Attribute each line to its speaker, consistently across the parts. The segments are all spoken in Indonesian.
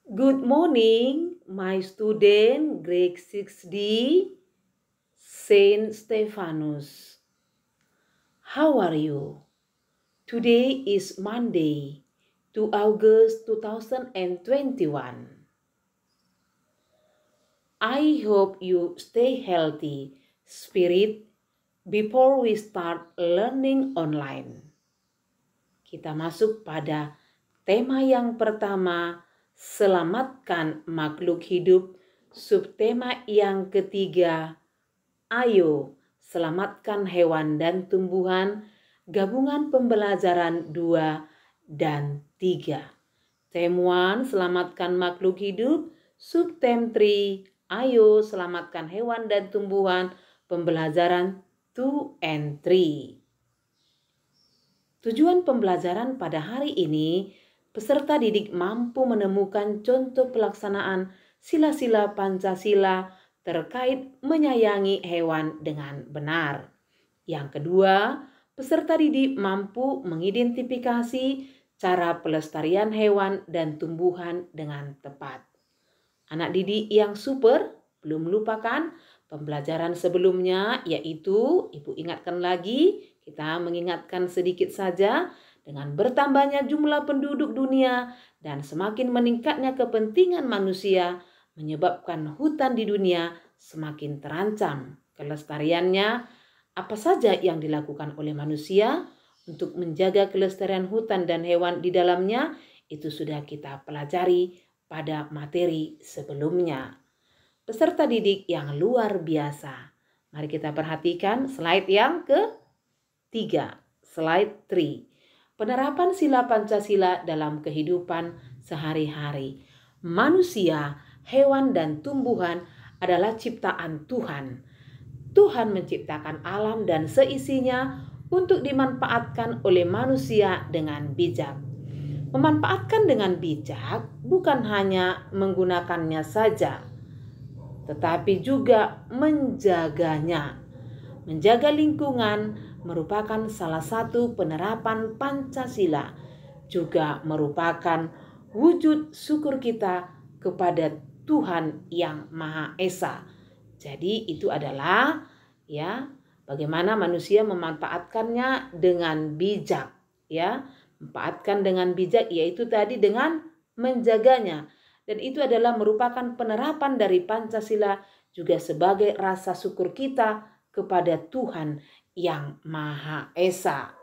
Speaker 1: Good morning, my student, grade 6D, Saint Stephanus. How are you? Today is Monday, 2 August 2021. I hope you stay healthy, spirit, before we start learning online. Kita masuk pada tema yang pertama, selamatkan makhluk hidup. Subtema yang ketiga, ayo selamatkan hewan dan tumbuhan. Gabungan pembelajaran 2 dan 3. Tem 1, selamatkan makhluk hidup. Subtem 3, ayo selamatkan hewan dan tumbuhan. Pembelajaran 2 and 3. Tujuan pembelajaran pada hari ini, peserta didik mampu menemukan contoh pelaksanaan sila-sila Pancasila terkait menyayangi hewan dengan benar. Yang kedua, peserta didik mampu mengidentifikasi cara pelestarian hewan dan tumbuhan dengan tepat. Anak didik yang super, belum melupakan pembelajaran sebelumnya, yaitu Ibu ingatkan lagi, kita mengingatkan sedikit saja, dengan bertambahnya jumlah penduduk dunia dan semakin meningkatnya kepentingan manusia menyebabkan hutan di dunia semakin terancam. Kelestariannya, apa saja yang dilakukan oleh manusia untuk menjaga kelestarian hutan dan hewan di dalamnya, itu sudah kita pelajari pada materi sebelumnya. Peserta didik yang luar biasa. Mari kita perhatikan slide yang ke-3, slide 3. Penerapan sila Pancasila dalam kehidupan sehari-hari. Manusia, hewan, dan tumbuhan adalah ciptaan Tuhan. Tuhan menciptakan alam dan seisinya untuk dimanfaatkan oleh manusia dengan bijak. Memanfaatkan dengan bijak bukan hanya menggunakannya saja, tetapi juga menjaganya. Menjaga lingkungan merupakan salah satu penerapan Pancasila, juga merupakan wujud syukur kita kepada Tuhan yang Maha Esa. Jadi itu adalah bagaimana manusia memanfaatkannya dengan bijak, Memanfaatkan dengan bijak yaitu tadi dengan menjaganya. Dan itu adalah merupakan penerapan dari Pancasila juga sebagai rasa syukur kita kepada Tuhan yang Maha Esa.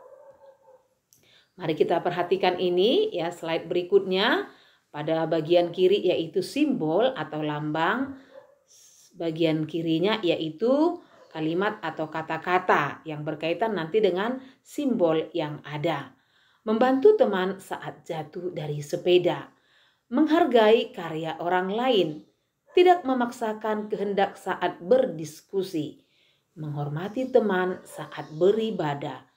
Speaker 1: Mari kita perhatikan ini slide berikutnya. Pada bagian kiri yaitu simbol atau lambang. Bagian kirinya yaitu kalimat atau kata-kata yang berkaitan nanti dengan simbol yang ada. Membantu teman saat jatuh dari sepeda. Menghargai karya orang lain, tidak memaksakan kehendak saat berdiskusi, menghormati teman saat beribadah,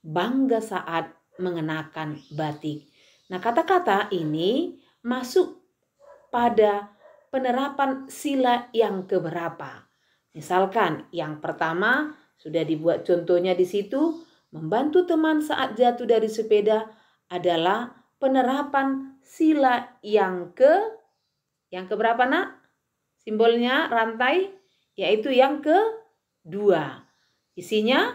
Speaker 1: bangga saat mengenakan batik. Nah, kata-kata ini masuk pada penerapan sila yang keberapa. Misalkan yang pertama sudah dibuat contohnya di situ, membantu teman saat jatuh dari sepeda adalah penerapan sila yang keberapa nak? Simbolnya rantai yaitu yang kedua. Isinya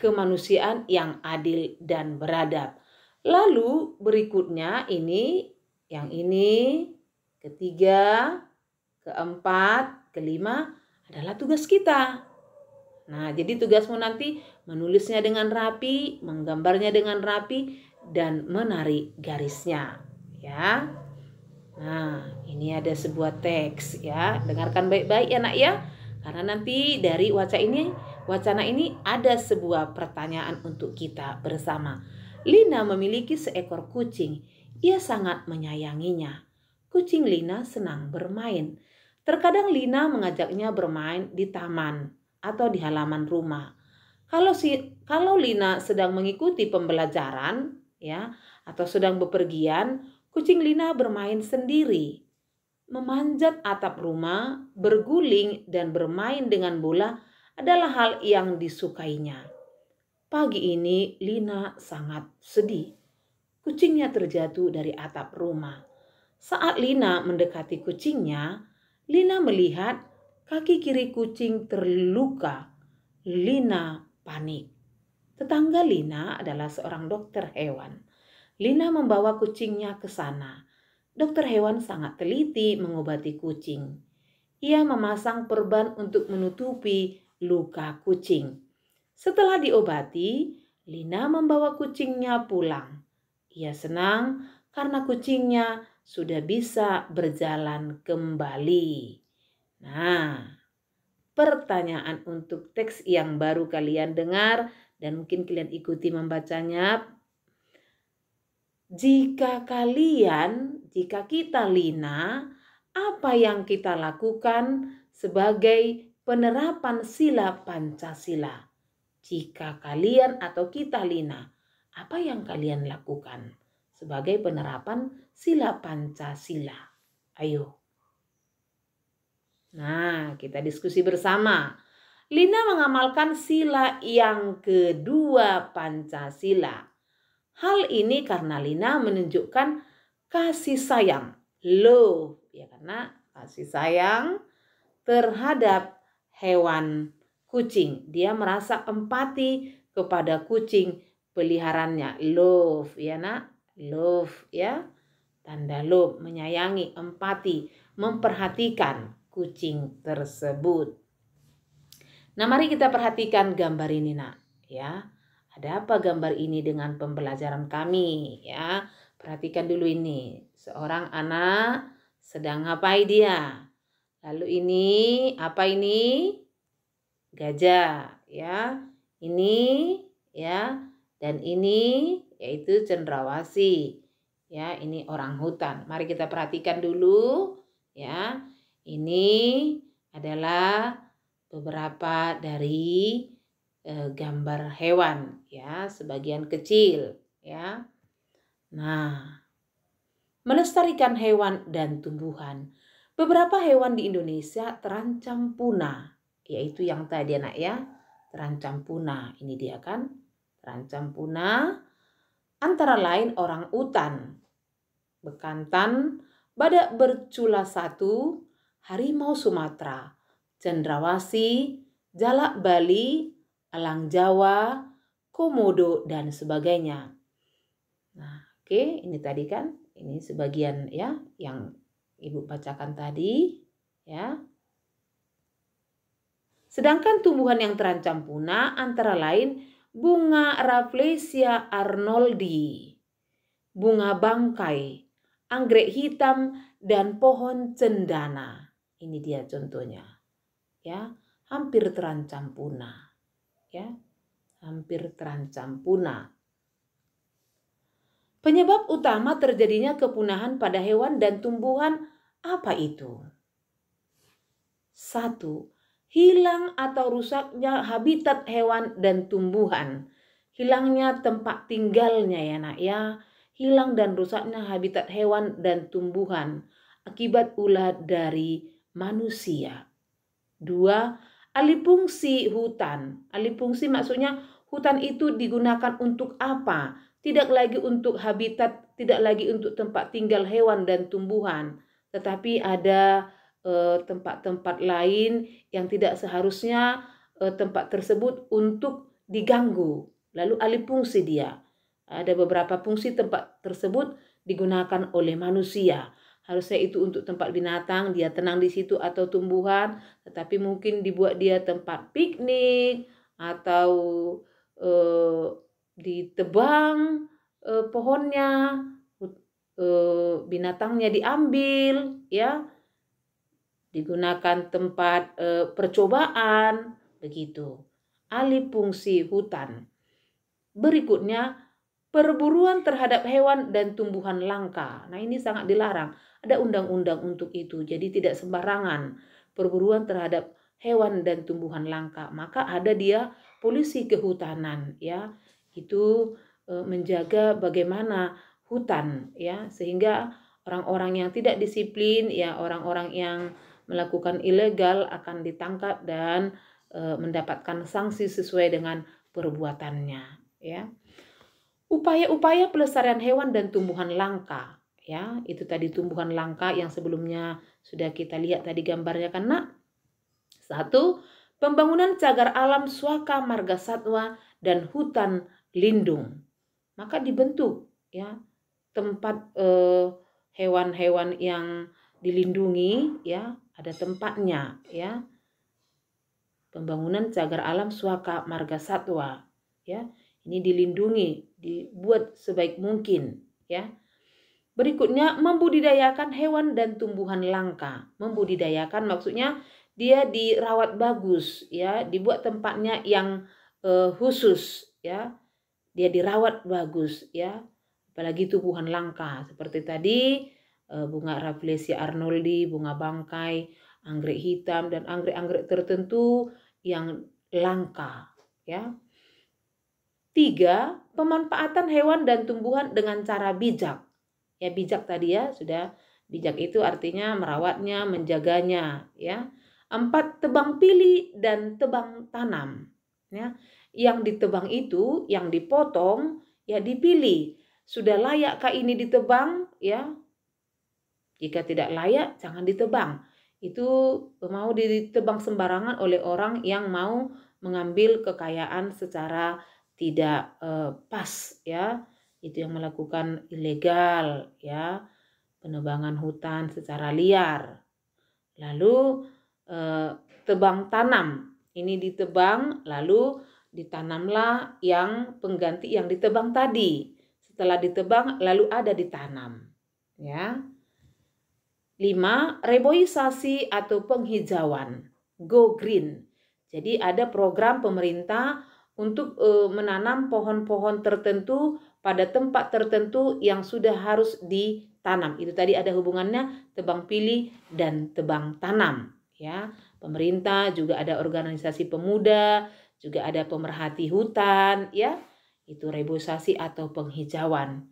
Speaker 1: kemanusiaan yang adil dan beradab. Lalu berikutnya yang ini ketiga, keempat, kelima adalah tugas kita. Nah, jadi tugasmu nanti menulisnya dengan rapi, menggambarnya dengan rapi, dan menarik garisnya. Nah, ini ada sebuah teks Dengarkan baik-baik ya nak ya. Karena nanti dari wacana ini ada sebuah pertanyaan untuk kita bersama. Lina memiliki seekor kucing. Ia sangat menyayanginya. Kucing Lina senang bermain. Terkadang Lina mengajaknya bermain di taman atau di halaman rumah. Kalau Lina sedang mengikuti pembelajaran atau sedang bepergian, kucing Lina bermain sendiri. Memanjat atap rumah, berguling dan bermain dengan bola adalah hal yang disukainya. Pagi ini Lina sangat sedih. Kucingnya terjatuh dari atap rumah. Saat Lina mendekati kucingnya, Lina melihat kaki kiri kucing terluka. Lina panik. Tetangga Lina adalah seorang dokter hewan. Lina membawa kucingnya ke sana. Dokter hewan sangat teliti mengobati kucing. Ia memasang perban untuk menutupi luka kucing. Setelah diobati, Lina membawa kucingnya pulang. Ia senang karena kucingnya sudah bisa berjalan kembali. Nah, pertanyaan untuk teks yang baru kalian dengar dan mungkin kalian ikuti membacanya. Jika kita Lina, apa yang kita lakukan sebagai penerapan sila Pancasila? Jika kalian atau kita Lina, apa yang kalian lakukan sebagai penerapan sila Pancasila? Ayo. Nah, kita diskusi bersama. Lina mengamalkan sila yang kedua Pancasila. Hal ini karena Lina menunjukkan kasih sayang, love, ya, karena kasih sayang terhadap hewan kucing. Dia merasa empati kepada kucing peliharaannya, love, ya nak, love, ya, tanda love, menyayangi, empati, memperhatikan kucing tersebut. Nah, mari kita perhatikan gambar ini, nak, ya. Ada apa gambar ini dengan pembelajaran kami, ya? Perhatikan dulu ini. Seorang anak sedang ngapain dia? Lalu ini apa ini? Gajah, ya. Ini, ya. Dan ini yaitu cendrawasih. Ya, ini orang hutan. Mari kita perhatikan dulu, ya. Ini adalah beberapa dari gambar hewan, ya, sebagian kecil, ya. Nah, melestarikan hewan dan tumbuhan. Beberapa hewan di Indonesia terancam punah, yaitu yang tadi anak, ya, terancam punah. Ini dia kan, terancam punah. Antara lain orang utan, bekantan, badak bercula satu, harimau Sumatera, cendrawasih, jalak Bali, elang Jawa, komodo, dan sebagainya. Nah, oke, ini tadi kan, ini sebagian, ya, yang Ibu bacakan tadi, ya. Sedangkan tumbuhan yang terancam punah antara lain bunga Rafflesia arnoldi, bunga bangkai, anggrek hitam, dan pohon cendana. Ini dia contohnya, ya, hampir terancam punah. Ya, hampir terancam punah. Penyebab utama terjadinya kepunahan pada hewan dan tumbuhan apa itu? 1. Hilang atau rusaknya habitat hewan dan tumbuhan. Hilangnya tempat tinggalnya, ya nak, ya. Hilang dan rusaknya habitat hewan dan tumbuhan akibat ulah dari manusia. 2. Alih fungsi hutan. Alih fungsi maksudnya hutan itu digunakan untuk apa? Tidak lagi untuk habitat, tidak lagi untuk tempat tinggal hewan dan tumbuhan, tetapi ada tempat-tempat lain yang tidak seharusnya tempat tersebut untuk diganggu. Lalu alih fungsi dia. Ada beberapa fungsi tempat tersebut digunakan oleh manusia. Harusnya itu untuk tempat binatang, dia tenang di situ, atau tumbuhan, tetapi mungkin dibuat dia tempat piknik atau ditebang pohonnya, binatangnya diambil, ya, digunakan tempat percobaan, begitu. Alih fungsi hutan. Berikutnya, perburuan terhadap hewan dan tumbuhan langka. Nah, ini sangat dilarang. Ada undang-undang untuk itu. Jadi tidak sembarangan perburuan terhadap hewan dan tumbuhan langka. Maka ada dia polisi kehutanan, ya. Itu menjaga bagaimana hutan, ya, sehingga orang-orang yang tidak disiplin, ya, orang-orang yang melakukan ilegal akan ditangkap dan mendapatkan sanksi sesuai dengan perbuatannya, ya. Upaya-upaya pelestarian hewan dan tumbuhan langka, Ya, itu tadi tumbuhan langka yang sebelumnya sudah kita lihat tadi gambarnya kan Nak. 1. Pembangunan cagar alam Swaka Marga Satwa dan hutan lindung. Maka dibentuk ya tempat hewan-hewan yang dilindungi ya, ada tempatnya ya. Pembangunan cagar alam Swaka Marga Satwa ya. Ini dilindungi, dibuat sebaik mungkin ya. Berikutnya, membudidayakan hewan dan tumbuhan langka. Membudidayakan maksudnya dia dirawat bagus ya, dibuat tempatnya yang khusus ya. Dia dirawat bagus ya. Apalagi tumbuhan langka seperti tadi bunga Rafflesia arnoldi, bunga bangkai, anggrek hitam dan anggrek-anggrek tertentu yang langka ya. 3. Pemanfaatan hewan dan tumbuhan dengan cara bijak. Ya, bijak tadi ya, sudah bijak itu artinya merawatnya, menjaganya ya. 4. Tebang pilih dan tebang tanam ya. Yang ditebang itu, yang dipotong ya dipilih. Sudah layakkah ini ditebang ya? Jika tidak layak jangan ditebang. Itu mau ditebang sembarangan oleh orang yang mau mengambil kekayaan secara tidak pas ya. Itu yang melakukan ilegal ya, penebangan hutan secara liar. Lalu tebang tanam, ini ditebang lalu ditanamlah yang pengganti yang ditebang tadi. Setelah ditebang lalu ada ditanam ya. 5. Reboisasi atau penghijauan, go green. Jadi ada program pemerintah untuk menanam pohon-pohon tertentu pada tempat tertentu yang sudah harus ditanam. Itu tadi ada hubungannya tebang pilih dan tebang tanam ya. Pemerintah juga ada organisasi pemuda, juga ada pemerhati hutan ya. Itu reboisasi atau penghijauan.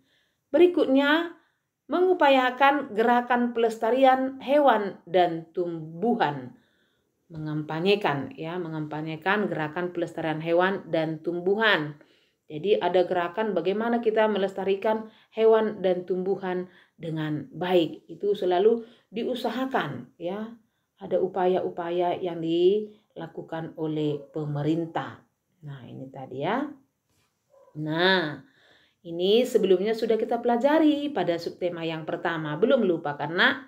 Speaker 1: Berikutnya, mengupayakan gerakan pelestarian hewan dan tumbuhan. Mengampanyekan gerakan pelestarian hewan dan tumbuhan. Jadi ada gerakan bagaimana kita melestarikan hewan dan tumbuhan dengan baik. Itu selalu diusahakan ya. Ada upaya-upaya yang dilakukan oleh pemerintah. Nah, ini tadi ya. Nah, ini sebelumnya sudah kita pelajari pada subtema yang pertama. Belum lupa karena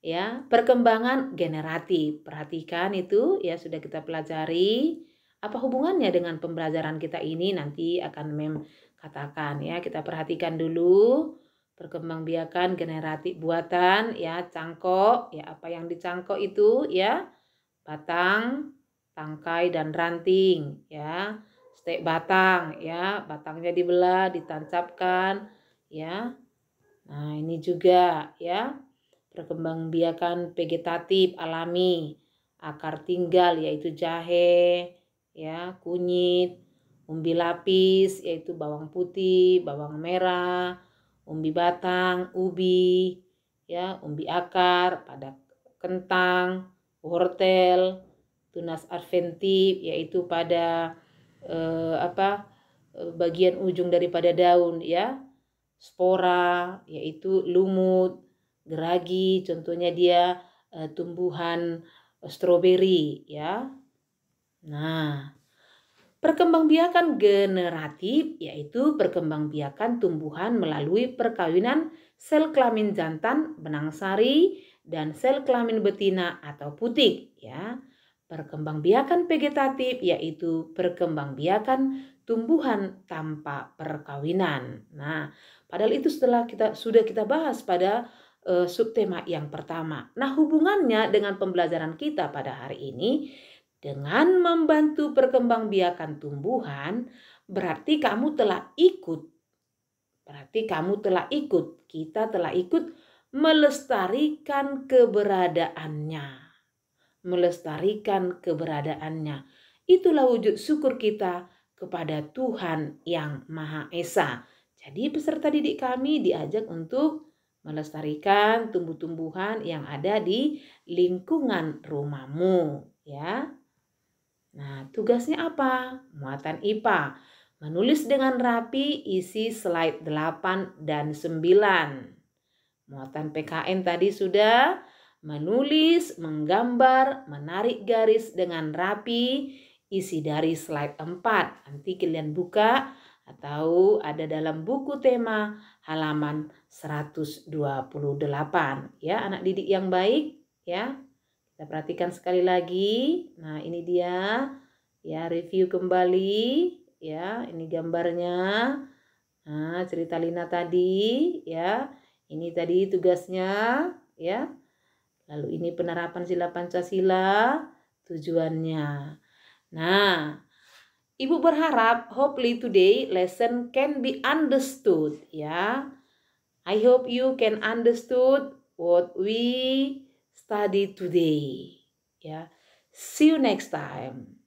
Speaker 1: ya, perkembangan generatif. Perhatikan itu ya sudah kita pelajari. Apa hubungannya dengan pembelajaran kita ini nanti akan Mem katakan ya. Kita perhatikan dulu perkembangbiakan generatif buatan ya, cangkok ya, apa yang dicangkok itu ya, batang, tangkai dan ranting ya. Stek batang ya, batangnya dibelah, ditancapkan ya. Nah, ini juga ya. Perkembangbiakan vegetatif alami, akar tinggal yaitu jahe ya, kunyit, umbi lapis yaitu bawang putih, bawang merah, umbi batang, ubi ya, umbi akar pada kentang, wortel, tunas adventif yaitu pada bagian ujung daripada daun ya, spora yaitu lumut, geragi contohnya dia tumbuhan stroberi ya. Nah, perkembangbiakan generatif yaitu perkembangbiakan tumbuhan melalui perkawinan sel kelamin jantan benang sari dan sel kelamin betina atau putik ya. Perkembangbiakan vegetatif yaitu perkembangbiakan tumbuhan tanpa perkawinan. Nah, padahal itu sudah kita bahas pada subtema yang pertama. Nah, hubungannya dengan pembelajaran kita pada hari ini, dengan membantu perkembangbiakan tumbuhan, berarti kamu telah ikut. Kita telah ikut melestarikan keberadaannya. Itulah wujud syukur kita kepada Tuhan yang Maha Esa. Jadi peserta didik kami diajak untuk melestarikan tumbuh-tumbuhan yang ada di lingkungan rumahmu ya. Nah, tugasnya apa? Muatan IPA. Menulis dengan rapi isi slide 8 dan 9. Muatan PKN tadi sudah menulis, menggambar, menarik garis dengan rapi, isi dari slide 4. Nanti kalian buka atau ada dalam buku tema halaman 128 ya anak didik yang baik ya. Kita perhatikan sekali lagi. Nah, ini dia ya, review kembali ya, ini gambarnya. Nah, cerita Lina tadi ya. Ini tadi tugasnya ya. Lalu ini penerapan sila Pancasila, tujuannya. Nah, Ibu berharap hopefully today lesson can be understood ya. I hope you can understood what we study today ya. See you next time.